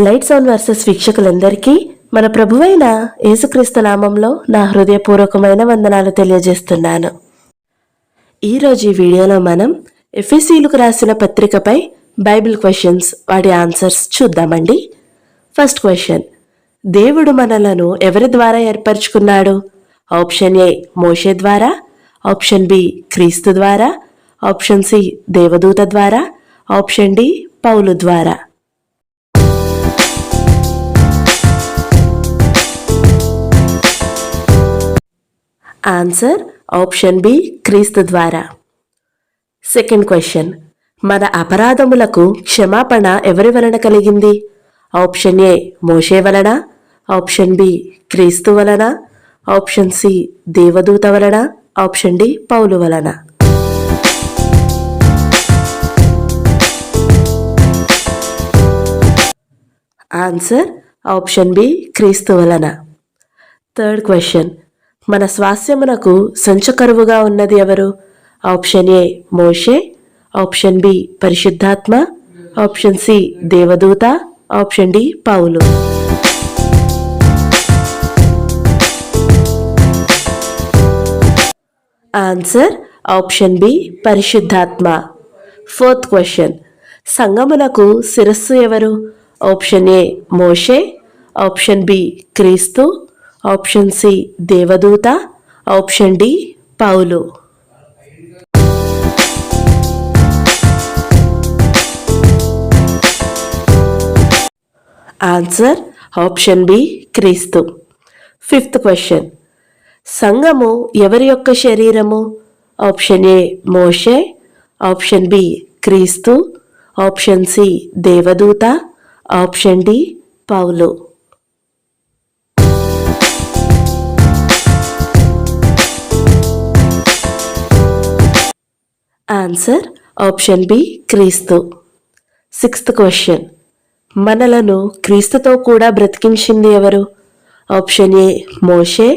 Lights on versus వీక్షకులందరికీ మన ప్రభువైన యేసుక్రీస్తు నామంలో నా హృదయపూర్వకమైన వందనాలు తెలియజేస్తున్నాను. ఈరోజు ఈ వీడియోలో మనం ఎఫెసీయులకు రాసిన పత్రికపై బైబిల్ క్వశ్చన్స్ వాటి ఆన్సర్స్ చూద్దామండి. ఫస్ట్ క్వశ్చన్, దేవుడు మనలను ఎవరి ద్వారా ఏర్పరచుకున్నాడు? ఆప్షన్ ఏ మోషే ద్వారా, ఆప్షన్ బి క్రీస్తు ద్వారా, ఆప్షన్ సి దేవదూత ద్వారా, ఆప్షన్ డి పౌలు ద్వారా. ఆన్సర్ ఆప్షన్ బి క్రీస్తు ద్వారా. సెకండ్ క్వశ్చన్, మన అపరాధములకు క్షమాపణ ఎవరి వలన కలిగింది? ఆప్షన్ ఏ మోషే వలన, ఆప్షన్ బి క్రీస్తు వలన, ఆప్షన్ సి దేవదూత వలన, ఆప్షన్ డి పౌలు వలన. ఆన్సర్ ఆప్షన్ బి క్రీస్తు వలన. థర్డ్ క్వశ్చన్, మన స్వాస్యమునకు సంచకరువుగా ఉన్నది ఎవరు? ఆప్షన్ ఏ మోషే, ఆప్షన్ బి పరిశుద్ధాత్మ, ఆప్షన్ సి దేవదూత, ఆప్షన్ డి పౌలు. ఆన్సర్ ఆప్షన్ బి పరిశుద్ధాత్మ. ఫోర్త్ క్వశ్చన్, సంగమునకు శిరస్సు ఎవరు? ఆప్షన్ ఏ మోషే, ఆప్షన్ బి క్రీస్తు, ఆప్షన్ సి దేవదూత, ఆప్షన్ డి పౌలు. ఆన్సర్ ఆప్షన్ బి క్రీస్తు. ఫిఫ్త్ క్వశ్చన్, సంఘము ఎవరి యొక్క శరీరము? ఆప్షన్ ఏ మోషే, ఆప్షన్ బి క్రీస్తు, ఆప్షన్ సి దేవదూత, ఆప్షన్ డి పౌలు. ఆన్సర్ ఆప్షన్ బి క్రీస్తు. సిక్స్త్ క్వశ్చన్, మనలను క్రీస్తుతో కూడా బ్రతికించింది ఎవరు? ఆప్షన్ ఏ మోషే,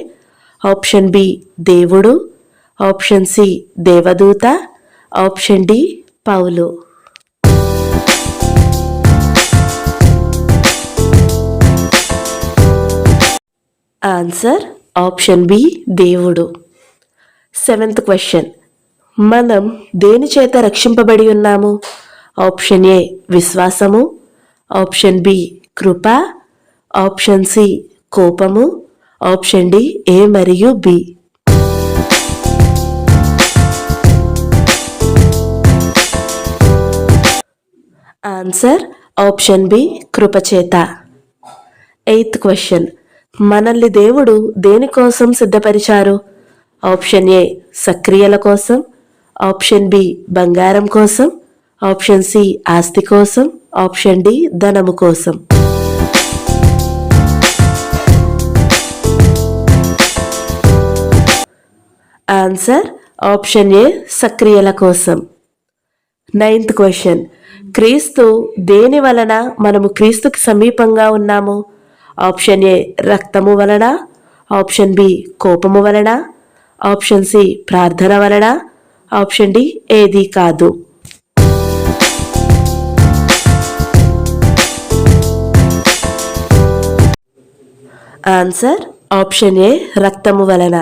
ఆప్షన్ బి దేవుడు, ఆప్షన్ సి దేవదూత, ఆప్షన్ డి పౌలు. ఆన్సర్ ఆప్షన్ బి దేవుడు. సెవెంత్ క్వశ్చన్, మనం దేని చేత రక్షింపబడి ఉన్నాము? ఆప్షన్ ఏ విశ్వాసము, ఆప్షన్ బి కృప, ఆప్షన్ సి కోపము, ఆప్షన్ డి ఏ మరియు బి. ఆన్సర్ ఆప్షన్ బి కృపచేత. ఎయిత్ క్వశ్చన్, మనల్ని దేవుడు దేనికోసం సిద్ధపరిచారు? ఆప్షన్ ఏ సక్రియల కోసం, ఆప్షన్ బి బంగారం కోసం, ఆప్షన్ సి ఆస్తి కోసం, ఆప్షన్ డి ధనము కోసం. ఆన్సర్ ఆప్షన్ ఏ సక్రియల కోసం. నైన్త్ క్వశ్చన్, క్రీస్తు దేని వలన మనము క్రీస్తుకి సమీపంగా ఉన్నాము? ఆప్షన్ ఏ రక్తము వలన, ఆప్షన్ బి కోపము వలన, ఆప్షన్ సి ప్రార్థన వలన, ఆప్షన్ డి ఏది కాదు. ఆన్సర్ ఆప్షన్ ఏ రక్తము వలన.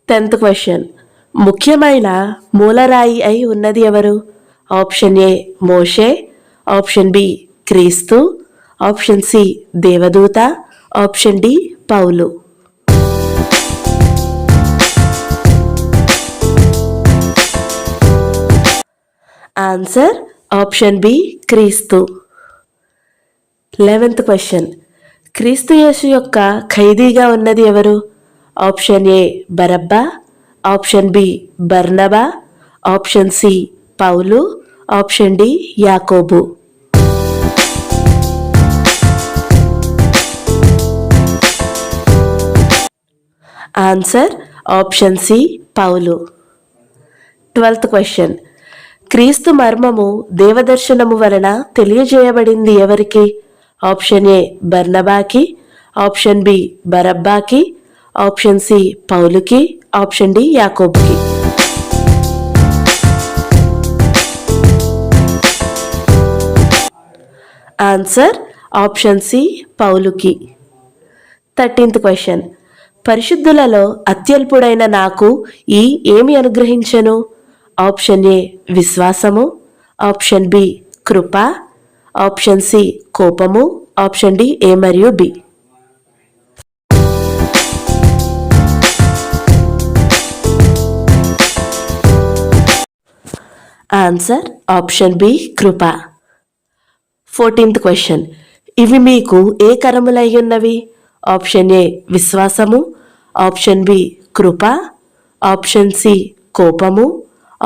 10th క్వశ్చన్, ముఖ్యమైన మూలరాయి అయి ఉన్నది ఎవరు? ఆప్షన్ ఏ మోషే, ఆప్షన్ బి క్రీస్తు, ఆప్షన్ సి దేవదూత, ఆప్షన్ డి పౌలు. ఆన్సర్ ఆప్షన్ బి క్రీస్తు. 11th క్వశ్చన్, క్రీస్తు యేసు యొక్క ఖైదీగా ఉన్నది ఎవరు? ఆప్షన్ ఏ బరబ్బా, ఆప్షన్ బి బర్నబా, ఆప్షన్ సి పౌలు, ఆప్షన్ డి యాకోబు. ఆన్సర్ ఆప్షన్ సి పౌలు. 12th క్వశ్చన్, క్రీస్తు మర్మము దేవదర్శనము వలన తెలియజేయబడింది ఎవరికి? ఆప్షన్ ఏ బర్నబాకి, ఆప్షన్ బి బరబ్బాకి, ఆప్షన్ సి పౌలుకి, ఆప్షన్ డి యాకోబుకి. ఆన్సర్ ఆప్షన్ సి పౌలుకి. 13th question. పరిశుద్ధులలో అత్యల్పుడైన నాకు ఈ ఏమి అనుగ్రహించెను? ఆప్షన్ ఏ విశ్వాసము, ఆప్షన్ బి కృప, ఆప్షన్ సి కోపము, ఆప్షన్ డి ఏ మరియు బి. ఆన్సర్ ఆప్షన్ బి కృప. 14th question. ఇవి మీకు ఏ కరములయ్యున్నవి? ఆప్షన్ ఏ విశ్వాసము, ఆప్షన్ బి కృప, ఆప్షన్ సి కోపము,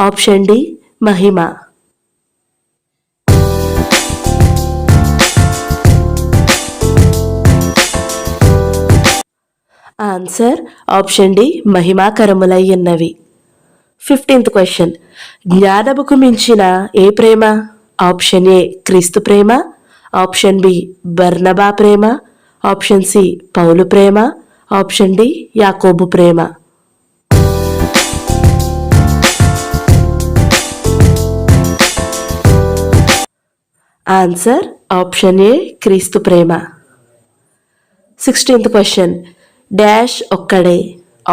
ఆప్షన్ డి మహిమ. ఆన్సర్ ఆప్షన్ డి మహిమాకరములయ్యున్నవి. 15th question. జ్ఞానముకు మించిన ఏ ప్రేమ? ఆప్షన్ ఏ క్రీస్తు ప్రేమ, ఆప్షన్ బి బర్నబా ప్రేమ, ఆప్షన్ సి పౌలు ప్రేమ, ఆప్షన్ డి యాకోబు ప్రేమ. ఆన్సర్ ఆప్షన్ ఏ క్రీస్తు ప్రేమ. 16th question. డాష్ ఒక్కడే.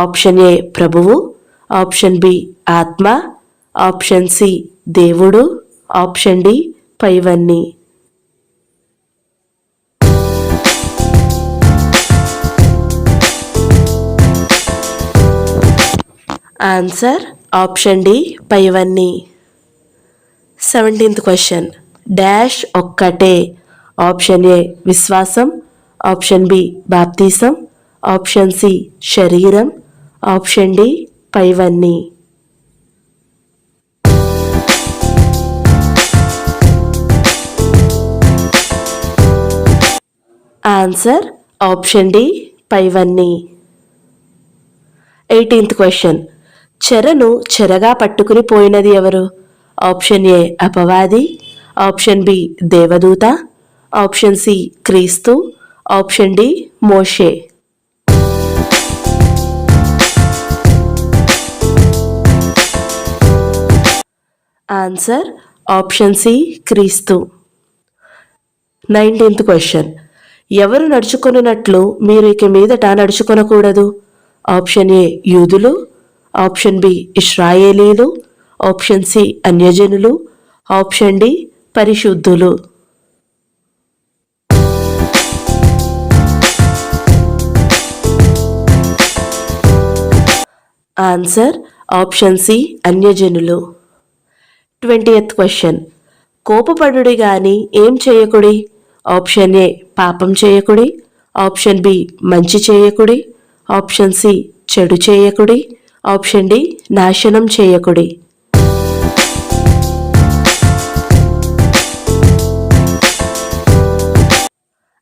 ఆప్షన్ ఏ ప్రభువు, ఆప్షన్ బి ఆత్మ, ఆప్షన్ సి దేవుడు, ఆప్షన్ డి పైవన్నీ. ఆన్సర్ ఆప్షన్ డి పైవన్నీ. 17th question. డాష్ ఒక్కటే. ఆప్షన్ ఏ విశ్వాసం, ఆప్షన్ బి బాప్తీసం, ఆప్షన్ సి శరీరం, ఆప్షన్ డి పైవన్నీ. ఆన్సర్ ఆప్షన్ డి పైవన్నీ. 18th question. చెరను చెరగా పట్టుకుని పోయినది ఎవరు? ఆప్షన్ ఏ అపవాది, ఆప్షన్ బి దేవదూత, ఆప్షన్ సి క్రీస్తు, ఆప్షన్ డి మోషే. ఆన్సర్ ఆప్షన్ సి క్రీస్తు. 19th question. ఎవరు నడుచుకొనున్నట్లు మీరు ఇక మీదట నడుచుకొనకూడదు? ఆప్షన్ ఏ యూదులు, ఆప్షన్ బి ఇశ్రాయేలీలు, ఆప్షన్ సి అన్యజనులు, ఆప్షన్ డి పరిశుద్ధులు. ఆన్సర్ ఆప్షన్ సి అన్యజనులు. 20th question. కోపపడుడి గాని ఏం చేయకుడి? ఆప్షన్ ఏ పాపం చేయకుడి, ఆప్షన్ బి మంచి చేయకుడి, ఆప్షన్ సి చెడు చేయకుడి, ఆప్షన్ డి నాశనం చేయకుడి.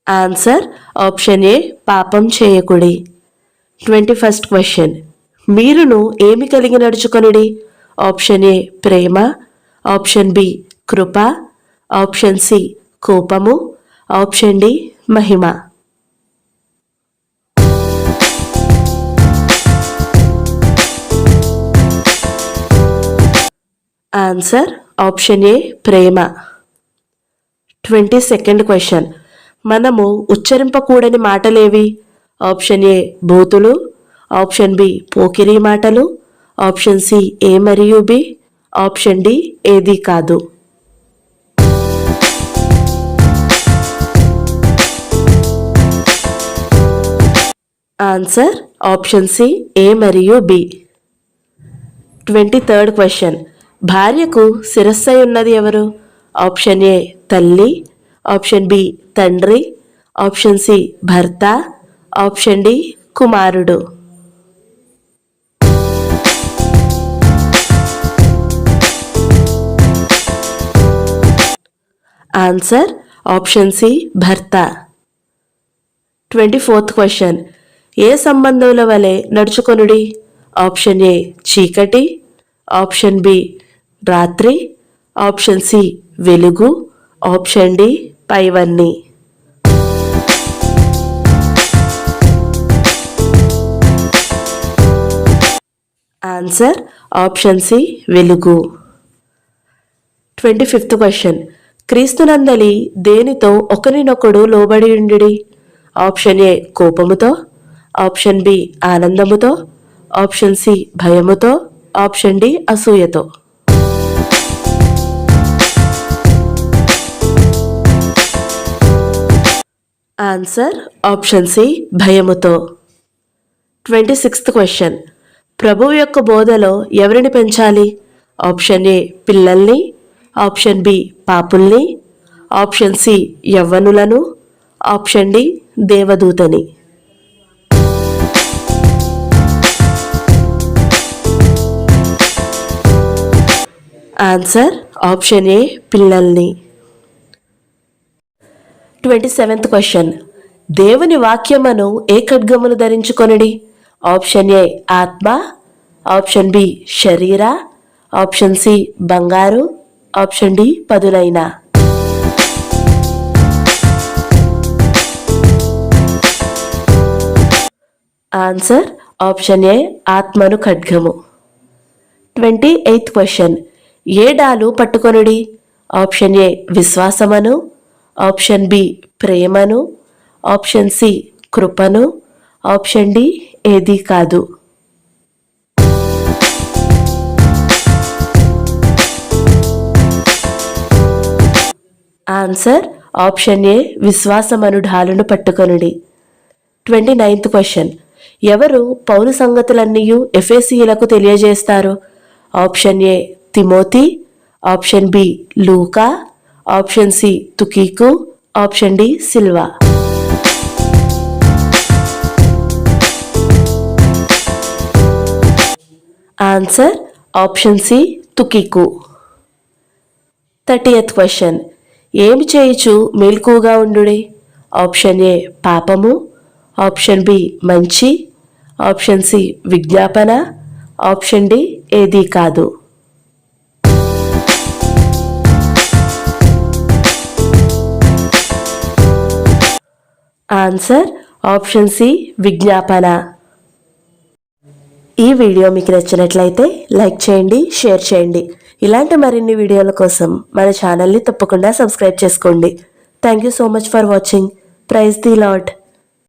ఆన్సర్ ఆప్షన్ ఏ పాపం చేయకుడి. 21st question. మీరును ఏమి కలిగి నడుచుకొనుడి? ఆప్షన్ ఏ ప్రేమ, ఆప్షన్ బి కృప, ఆప్షన్ సి కోపము, ఆప్షన్ డి మహిమ. ఆన్సర్ ఆప్షన్ ఏ ప్రేమ. 22nd question. మనము ఉచ్చరింపకూడని మాటలేవి? ఆప్షన్ ఏ బూతులు, ఆప్షన్ బి పోకిరీ మాటలు, ఆప్షన్ సి ఏ మరియు బి, ఆప్షన్ డి ఏది కాదు. ఆన్సర్ ఆప్షన్ సి ఏ మరియు బి. 23rd question. భార్యకు శిరస్సై ఉన్నది ఎవరు? ఆప్షన్ ఏ తల్లి, ఆప్షన్ బి తండ్రి, ఆప్షన్ సి భర్త, ఆప్షన్ డి కుమారుడు. ఆన్సర్ ఆప్షన్ సి భర్త. 24th question. ఏ సంబంధముల వలె నడుచుకొనుడి? ఆప్షన్ ఏ చీకటి, ఆప్షన్ బి రాత్రి, ఆప్షన్ సి వెలుగు, ఆప్షన్ డి పైవన్నీ. ఆన్సర్ ఆప్షన్ సి వెలుగు. 25th question. క్రీస్తునందలి దేనితో ఒకరినొకడు లోబడి ఉండుడి? ఆప్షన్ ఏ కోపముతో, ఆప్షన్ బి ఆనందముతో, ఆప్షన్ సి భయముతో, ఆప్షన్ డి అసూయతో. ఆన్సర్ ఆప్షన్ సి భయముతో. 26th question. ప్రభువు యొక్క బోధలో ఎవరిని పెంచాలి? ఆప్షన్ ఏ పిల్లల్ని, ఆప్షన్ బి పాపుల్ని, ఆప్షన్ సి యవ్వనులను, ఆప్షన్ డి దేవదూతని. ఆన్సర్ ఆప్షన్ ఏ పిల్లల్ని. 27th question. దేవుని వాక్యమును ఏ ఖడ్గమును ధరించుకొనుడి? ఆప్షన్ ఏ ఆత్మ, ఆప్షన్ బి శరీర, ఆప్షన్ సి బంగారు, ఆప్షన్ డి పదునైన. ఆన్సర్ ఆప్షన్ ఏ ఆత్మను ఖడ్గము. 28th question. ఏ డాలు పట్టుకొనుడి? ఆప్షన్ ఏ విశ్వాసమను, ఆప్షన్ బి ప్రేమను, ఆప్షన్ సి కృపను, ఆప్షన్ డి ఏది కాదు. ఆన్సర్ ఆప్షన్ ఏ విశ్వాసమను ఢాలును పట్టుకొనుడి. 29th question. ఎవరు పౌలు సంగతులన్నీయు ఎఫెసీయులకు తెలియజేస్తారు? ఆప్షన్ ఏ తిమోతి, ఆప్షన్ బి లూకా, ఆప్షన్ సి తుకీకు, ఆప్షన్ డి సిల్వా. ఆన్సర్ ఆప్షన్ సి తుకీకు. 30th question. ఏమి చేయుచు మెలకువగా ఉండుడి? ఆప్షన్ ఏ పాపము, ఆప్షన్ బి మంచి, ఆప్షన్ సి విజ్ఞాపన, ఆప్షన్ డి ఏది కాదు. ఆన్సర్ ఆప్షన్ సి విజ్ఞాపన. ఈ వీడియో మీకు నచ్చినట్లయితే లైక్ చేయండి, షేర్ చేయండి. ఇలాంటి మరిన్ని వీడియోల కోసం మన ఛానల్ని తప్పకుండా సబ్స్క్రైబ్ చేసుకోండి. Thank you so much for watching. Praise the lord.